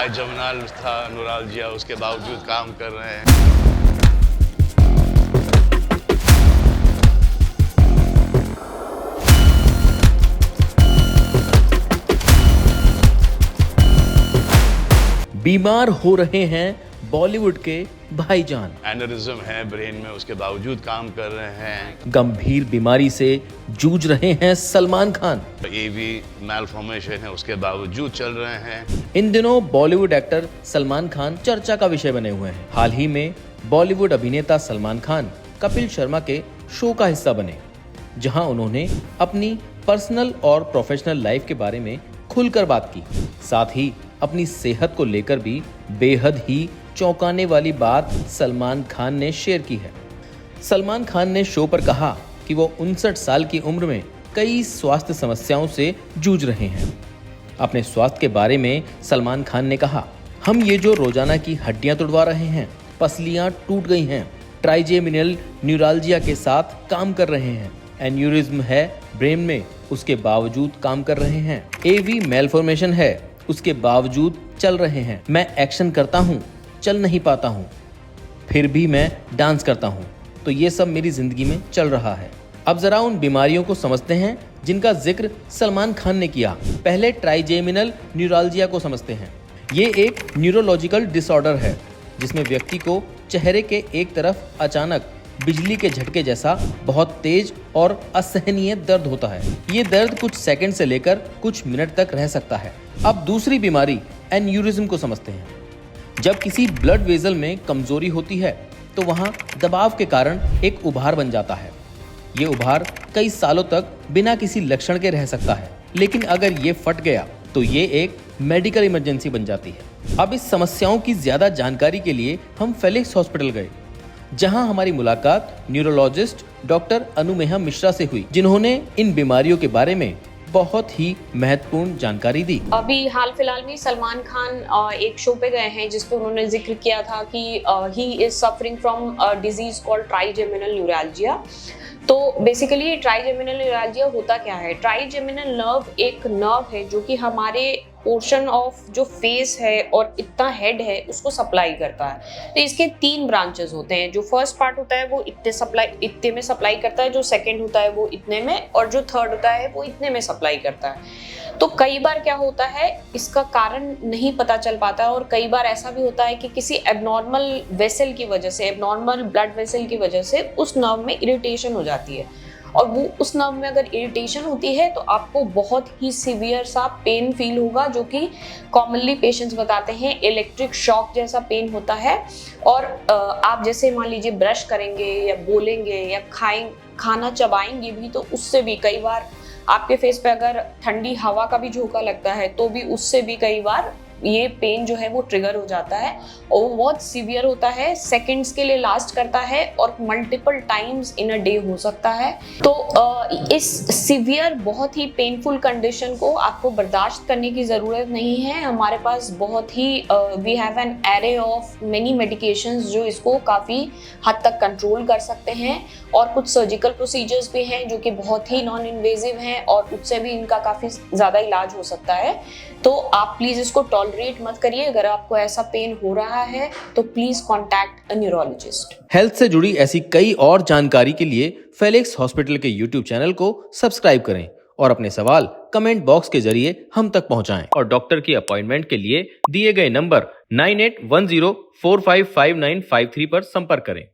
Trigeminal था neuralgia, उसके बावजूद काम कर रहे हैं। बीमार हो रहे हैं बॉलीवुड के भाईजान। एनेरिज्म है ब्रेन में, उसके बावजूद काम कर रहे हैं। गंभीर बीमारी से जूझ रहे हैं सलमान खान। एवी मैलफॉर्मेशन है, उसके बावजूद चल रहे हैं। इन दिनों बॉलीवुड एक्टर सलमान खान चर्चा का विषय बने हुए हैं। हाल ही में बॉलीवुड अभिनेता सलमान खान कपिल शर्मा के शो का हिस्सा बने, जहां उन्होंने अपनी पर्सनल और प्रोफेशनल लाइफ के बारे में खुलकर बात की। साथ ही अपनी सेहत को लेकर भी बेहद ही चौंकाने वाली बात सलमान खान ने शेयर की है। सलमान खान ने शो पर कहा कि वो 59 साल की उम्र में कई स्वास्थ्य समस्याओं से जूझ रहे हैं। अपने स्वास्थ्य के बारे में सलमान खान ने कहा, हम ये जो रोजाना की हड्डियां तुड़वा रहे हैं, पसलियां टूट गई हैं, ट्राइजेमिनल न्यूरालजिया के साथ काम कर रहे हैं, एन्यूरिज्म है ब्रेन में, उसके बावजूद काम कर रहे हैं, एवी मेलफॉर्मेशन है, उसके बावजूद चल रहे हैं, मैं एक्शन करता हूँ, चल नहीं पाता हूँ, फिर भी मैं डांस करता हूँ, तो ये सब मेरी जिंदगी में चल रहा है। अब जरा उन बीमारियों को समझते हैं जिनका जिक्र सलमान खान ने किया। पहले ट्राइजेमिनल न्यूरालजिया को समझते हैं। ये एक न्यूरोलॉजिकल डिसऑर्डर है जिसमें व्यक्ति को चेहरे के एक तरफ अचानक बिजली के झटके जैसा बहुत तेज और असहनीय दर्द होता है। ये दर्द कुछ सेकंड से लेकर कुछ मिनट तक रह सकता है। अब दूसरी बीमारी एन्यूरिज्म को समझते हैं। जब किसी ब्लड वेसल में कमजोरी होती है तो वहां दबाव के कारण एक उभार बन जाता है। ये उभार कई सालों तक बिना किसी लक्षण के रह सकता है, लेकिन अगर ये फट गया तो ये एक मेडिकल इमरजेंसी बन जाती है। अब इस समस्याओं की ज्यादा जानकारी के लिए हम फेलिक्स हॉस्पिटल गए, जहां हमारी मुलाकात न्यूरोलॉजिस्ट डॉक्टर अनुमेहा मिश्रा से हुई, जिन्होंने इन बीमारियों के बारे में बहुत ही महत्वपूर्ण जानकारी दी। अभी हाल फिलहाल में सलमान खान एक शो पे गए हैं जिसपे उन्होंने जिक्र किया था कि he is suffering from disease called trigeminal neuralgia. तो बेसिकली ट्राइजेमिनल न्यूरालजिया होता क्या है? ट्राइजेमिनल नर्व एक नर्व है जो कि हमारे पोर्शन ऑफ जो फेस है और इतना हेड है उसको सप्लाई करता है। तो इसके 3 ब्रांचेस होते हैं। जो फर्स्ट पार्ट होता है वो इतने में सप्लाई करता है, जो सेकंड होता है वो इतने में, और जो थर्ड होता है वो इतने में सप्लाई करता है। तो कई बार क्या होता है, इसका कारण नहीं पता चल पाता है, और कई बार ऐसा भी होता है कि किसी एबनॉर्मल वेसल की वजह से, एबनॉर्मल ब्लड वेसल की वजह से उस नर्व में इरिटेशन हो जाती है, और वो उस नर्व में अगर इरिटेशन होती है तो आपको बहुत ही सीवियर सा पेन फील होगा, जो कि कॉमनली पेशेंट्स बताते हैं इलेक्ट्रिक शॉक जैसा पेन होता है। और आप जैसे मान लीजिए ब्रश करेंगे या बोलेंगे या खाना चबाएंगे भी, तो उससे भी कई बार आपके फेस पे अगर ठंडी हवा का भी झोंका लगता है तो भी उससे भी कई बार ये पेन जो है वो ट्रिगर हो जाता है, और वो बहुत सीवियर होता है, सेकंड्स के लिए लास्ट करता है और multiple times in a day हो सकता है। तो इस सीवियर बहुत ही पेनफुल कंडीशन को आपको बर्दाश्त करने की ज़रूरत नहीं है। हमारे पास बहुत ही we have an array of many medications जो इसको काफ़ी हद तक कंट्रोल कर सकते हैं, और कुछ सर्जिकल प्रोसीजर्स भी हैं जो कि बहुत ही नॉन इन्वेजिव हैं, और उससे भी इनका काफ़ी ज़्यादा इलाज हो सकता है। तो आप प्लीज़ इसको टॉलरेट मत करिए। अगर आपको ऐसा पेन हो रहा है तो please contact a neurologist. Health से जुड़ी ऐसी कई और जानकारी के लिए फेलिक्स हॉस्पिटल के YouTube चैनल को सब्सक्राइब करें और अपने सवाल कमेंट बॉक्स के जरिए हम तक पहुंचाएं, और डॉक्टर की अपॉइंटमेंट के लिए दिए गए नंबर 9810455953 पर संपर्क करें।